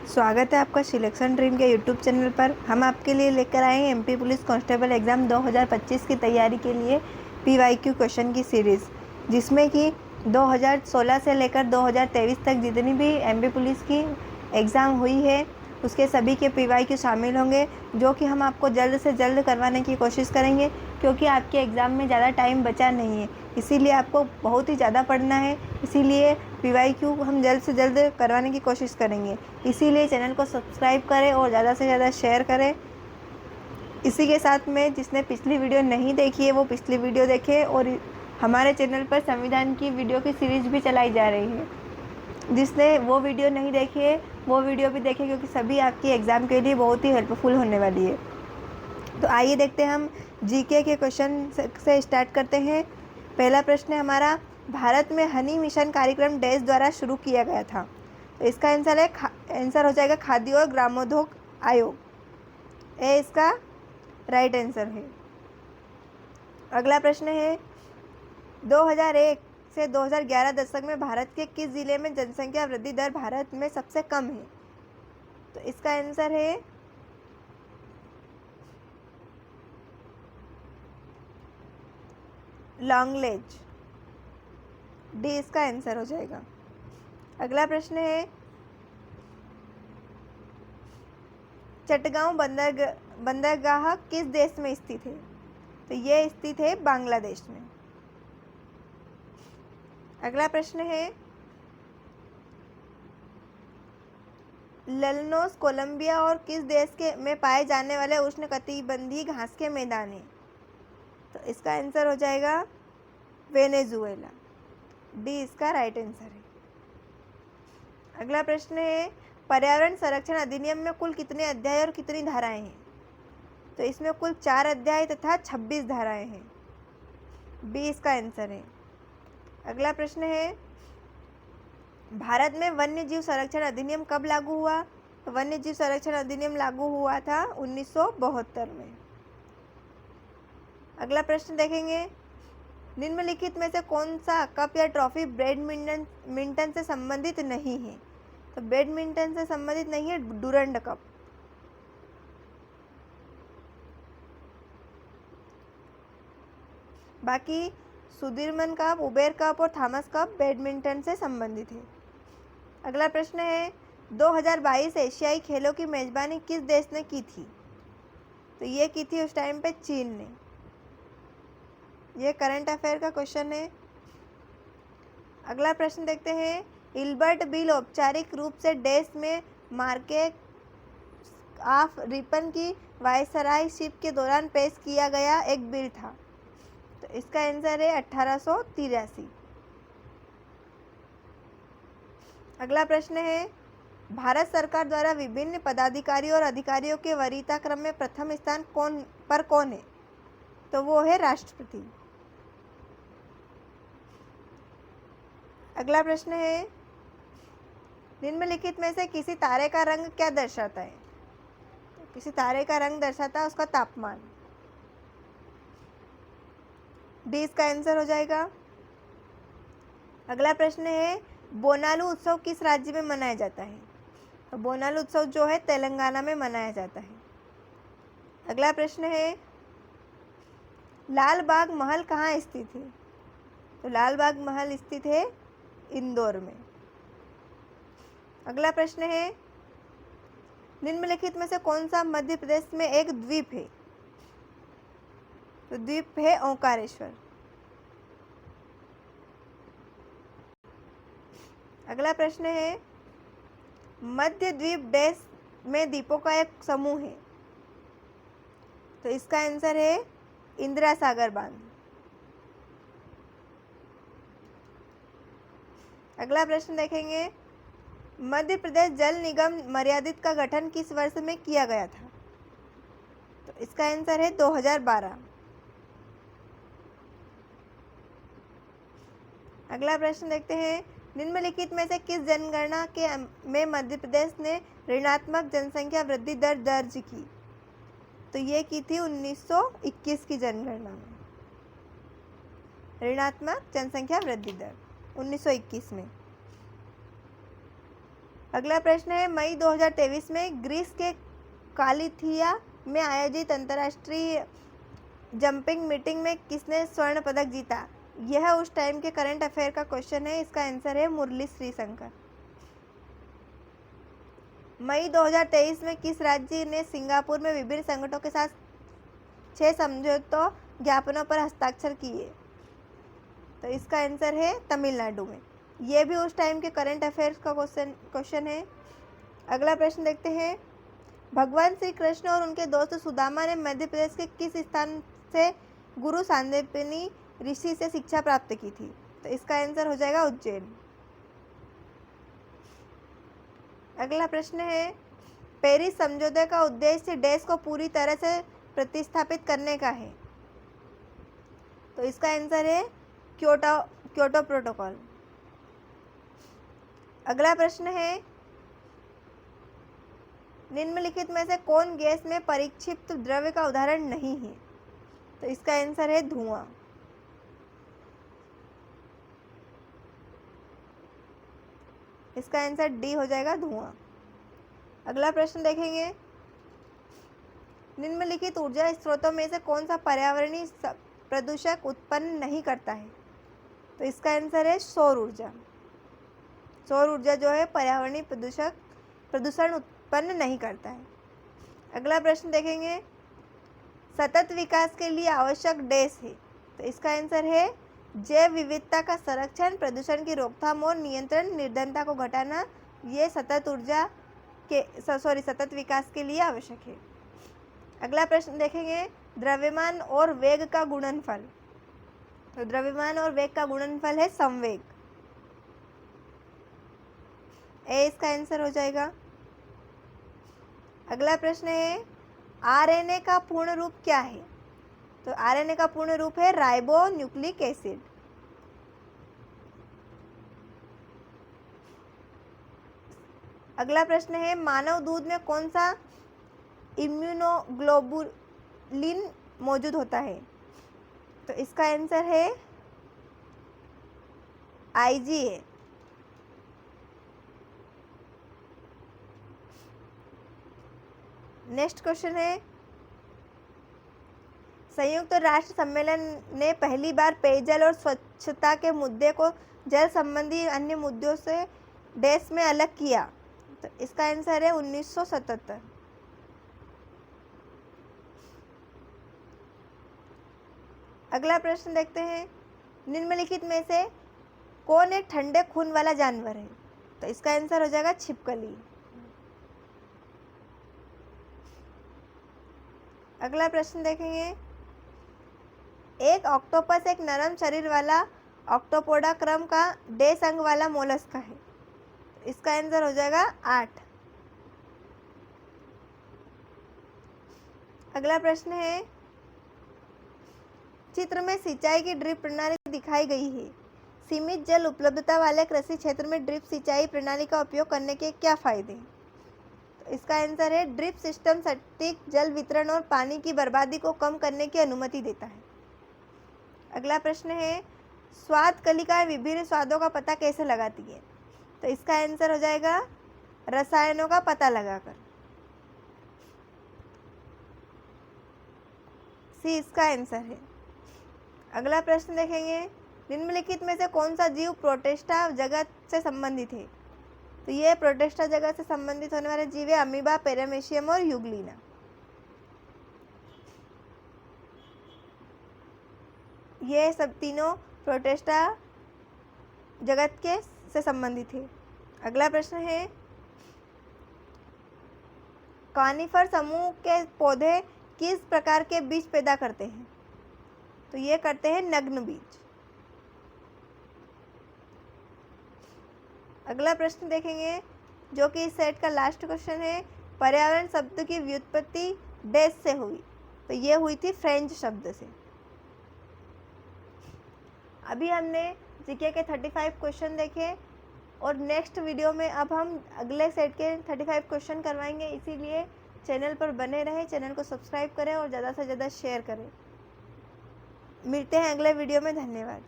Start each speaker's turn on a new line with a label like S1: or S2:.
S1: स्वागत है आपका सिलेक्शन ड्रीम के यूट्यूब चैनल पर। हम आपके लिए लेकर आए हैं एमपी पुलिस कांस्टेबल एग्ज़ाम 2025 की तैयारी के लिए पीवाईक्यू क्वेश्चन की सीरीज़, जिसमें कि 2016 से लेकर 2023 तक जितनी भी एमपी पुलिस की एग्ज़ाम हुई है उसके सभी के पीवाईक्यू शामिल होंगे, जो कि हम आपको जल्द से जल्द करवाने की कोशिश करेंगे, क्योंकि आपके एग्ज़ाम में ज़्यादा टाइम बचा नहीं है। इसीलिए आपको बहुत ही ज़्यादा पढ़ना है, इसीलिए पीवाईक्यू हम जल्द से जल्द करवाने की कोशिश करेंगे। इसीलिए चैनल को सब्सक्राइब करें और ज़्यादा से ज़्यादा शेयर करें। इसी के साथ में जिसने पिछली वीडियो नहीं देखी है वो पिछली वीडियो देखें, और हमारे चैनल पर संविधान की वीडियो की सीरीज़ भी चलाई जा रही है। जिसने वो वीडियो नहीं देखी है वो वीडियो भी देखें, क्योंकि सभी आपकी एग्ज़ाम के लिए बहुत ही हेल्पफुल होने वाली है। तो आइए देखते हैं, हम जीके के क्वेश्चन से स्टार्ट करते हैं। पहला प्रश्न है हमारा, भारत में हनी मिशन कार्यक्रम डैश द्वारा शुरू किया गया था। तो इसका आंसर हो जाएगा खाद्य और ग्रामोद्योग आयोग। ये इसका राइट आंसर है। अगला प्रश्न है, 2001 से 2011 दशक में भारत के किस जिले में जनसंख्या वृद्धि दर भारत में सबसे कम है? तो इसका आंसर है लॉन्गलेज, डी इसका आंसर हो जाएगा। अगला प्रश्न है, चटगांव बंदरगाह किस देश में स्थित है? तो ये स्थित है बांग्लादेश में। अगला प्रश्न है, ललनोस कोलंबिया और किस देश के में पाए जाने वाले उष्णकटिबंधीय घास के मैदान हैं? तो इसका आंसर हो जाएगा वेनेजुएला, डी इसका राइट आंसर है। अगला प्रश्न है, पर्यावरण संरक्षण अधिनियम में कुल कितने अध्याय और कितनी धाराएं हैं? तो इसमें कुल 4 अध्याय तथा 26 धाराएं हैं, बी इसका आंसर है। अगला प्रश्न है, भारत में वन्य जीव संरक्षण अधिनियम कब लागू हुआ? तो वन्य जीव संरक्षण अधिनियम लागू हुआ था 1972 में। अगला प्रश्न देखेंगे, निम्नलिखित में से कौन सा कप या ट्रॉफी बैडमिंटन से संबंधित नहीं है? तो बैडमिंटन से संबंधित नहीं है डुरंड कप। बाकी सुदीरमन कप, उबेर कप और थॉमस कप बैडमिंटन से संबंधित है। अगला प्रश्न है, 2022 एशियाई खेलों की मेजबानी किस देश ने की थी? तो ये की थी उस टाइम पे चीन ने। ये करंट अफेयर का क्वेश्चन है। अगला प्रश्न देखते हैं, इल्बर्ट बिल औपचारिक रूप से डैश में मार्केट ऑफ रिपन की वायसरायशिप के दौरान पेश किया गया एक बिल था। तो इसका आंसर है 1883। अगला प्रश्न है, भारत सरकार द्वारा विभिन्न पदाधिकारियों और अधिकारियों के वरीयता क्रम में प्रथम स्थान कौन है? तो वो है राष्ट्रपति। अगला प्रश्न है, निम्नलिखित में से किसी तारे का रंग क्या दर्शाता है? तो किसी तारे का रंग दर्शाता है उसका तापमान, डी इसका आंसर हो जाएगा। अगला प्रश्न है, बोनालू उत्सव किस राज्य में मनाया जाता है? तो बोनालू उत्सव जो है तेलंगाना में मनाया जाता है। अगला प्रश्न है, लाल बाग महल कहाँ स्थित है? तो लाल बाग महल स्थित है इंदौर में। अगला प्रश्न है, निम्नलिखित में से कौन सा मध्य प्रदेश में एक द्वीप है? तो द्वीप है ओंकारेश्वर। अगला प्रश्न है, मध्य द्वीप डैश में द्वीपों का एक समूह है। तो इसका आंसर है इंदिरा सागर बांध। अगला प्रश्न देखेंगे, मध्य प्रदेश जल निगम मर्यादित का गठन किस वर्ष में किया गया था? तो इसका आंसर है 2012। अगला प्रश्न देखते हैं, निम्नलिखित में से किस जनगणना में मध्य प्रदेश ने ऋणात्मक जनसंख्या वृद्धि दर दर्ज की? तो ये की थी 1921 की जनगणना में, ऋणात्मक जनसंख्या वृद्धि दर 1921 में। अगला प्रश्न है, मई 2023 में ग्रीस के कालिथिया में आयोजित अंतर्राष्ट्रीय जंपिंग मीटिंग में किसने स्वर्ण पदक जीता? यह उस टाइम के करंट अफेयर का क्वेश्चन है। इसका आंसर है मुरली श्रीशंकर। मई 2023 में किस राज्य ने सिंगापुर में विभिन्न संगठनों के साथ 6 समझौता ज्ञापनों पर हस्ताक्षर किए? तो इसका आंसर है तमिलनाडु में। यह भी उस टाइम के करंट अफेयर्स का क्वेश्चन है। अगला प्रश्न देखते हैं, भगवान श्री कृष्ण और उनके दोस्त सुदामा ने मध्य प्रदेश के किस स्थान से गुरु सांदीपनी ऋषि से शिक्षा प्राप्त की थी? तो इसका आंसर हो जाएगा उज्जैन। अगला प्रश्न है, पेरिस समझौते का उद्देश्य देश को पूरी तरह से प्रतिस्थापित करने का है। तो इसका आंसर है क्योटो प्रोटोकॉल। अगला प्रश्न है, निम्नलिखित में से कौन गैस में परिक्षिप्त द्रव्य का उदाहरण नहीं है? तो इसका आंसर है धुआं। इसका आंसर डी हो जाएगा धुआं। अगला प्रश्न देखेंगे, निम्नलिखित ऊर्जा स्रोतों में से कौन सा पर्यावरणीय प्रदूषक उत्पन्न नहीं करता है? तो इसका आंसर है सौर ऊर्जा। सौर ऊर्जा जो है पर्यावरणीय प्रदूषण उत्पन्न नहीं करता है। अगला प्रश्न देखेंगे, सतत विकास के लिए आवश्यक डैश है? तो इसका आंसर है जैव विविधता का संरक्षण, प्रदूषण की रोकथाम और नियंत्रण, निर्धनता को घटाना। ये सतत विकास के लिए आवश्यक है। अगला प्रश्न देखेंगे, द्रव्यमान और वेग का गुणनफल। तो द्रव्यमान और वेग का गुणनफल है संवेग। ए इसका आंसर हो जाएगा। अगला प्रश्न है, आरएनए का पूर्ण रूप क्या है? तो आरएनए का पूर्ण रूप है राइबो न्यूक्लिक एसिड। अगला प्रश्न है, मानव दूध में कौन सा इम्यूनोग्लोबुलिन मौजूद होता है? तो इसका आंसर है IgA। नेक्स्ट क्वेश्चन है, संयुक्त राष्ट्र सम्मेलन ने पहली बार पेयजल और स्वच्छता के मुद्दे को जल संबंधी अन्य मुद्दों से देश में अलग किया। तो इसका आंसर है 1977। अगला प्रश्न देखते हैं, निम्नलिखित में से कौन एक ठंडे खून वाला जानवर है? तो इसका आंसर हो जाएगा छिपकली। अगला प्रश्न देखेंगे, एक ऑक्टोपस एक नरम शरीर वाला ऑक्टोपोडा क्रम का डैश अंग वाला मोलस्क है। इसका आंसर हो जाएगा 8। अगला प्रश्न है, चित्र में सिंचाई की ड्रिप प्रणाली दिखाई गई है। सीमित जल उपलब्धता वाले कृषि क्षेत्र में ड्रिप सिंचाई प्रणाली का उपयोग करने के क्या फायदे हैं? तो इसका आंसर है ड्रिप सिस्टम सटीक जल वितरण और पानी की बर्बादी को कम करने की अनुमति देता है। अगला प्रश्न है, स्वाद कलिकाएं विभिन्न स्वादों का पता कैसे लगाती है? तो इसका आंसर हो जाएगा रसायनों का पता लगाकर। सी इसका आंसर है। अगला प्रश्न देखेंगे, निम्नलिखित में से कौन सा जीव प्रोटिस्टा जगत से संबंधित है? तो ये प्रोटिस्टा जगत से संबंधित होने वाले जीव है अमीबा, पैरामीशियम और यूग्लिना। ये सब तीनों प्रोटिस्टा जगत के से संबंधित है। अगला प्रश्न है, कॉनिफर समूह के पौधे किस प्रकार के बीज पैदा करते हैं? तो ये करते हैं नग्न बीज। अगला प्रश्न देखेंगे, जो कि इस सेट का लास्ट क्वेश्चन है, पर्यावरण शब्द की व्युत्पत्ति डैश से हुई? तो ये हुई थी फ्रेंच शब्द से। अभी हमने जीके के 35 क्वेश्चन देखे और नेक्स्ट वीडियो में अब हम अगले सेट के 35 क्वेश्चन करवाएंगे। इसीलिए चैनल पर बने रहें, चैनल को सब्सक्राइब करें और ज़्यादा से ज़्यादा शेयर करें। मिलते हैं अगले वीडियो में। धन्यवाद।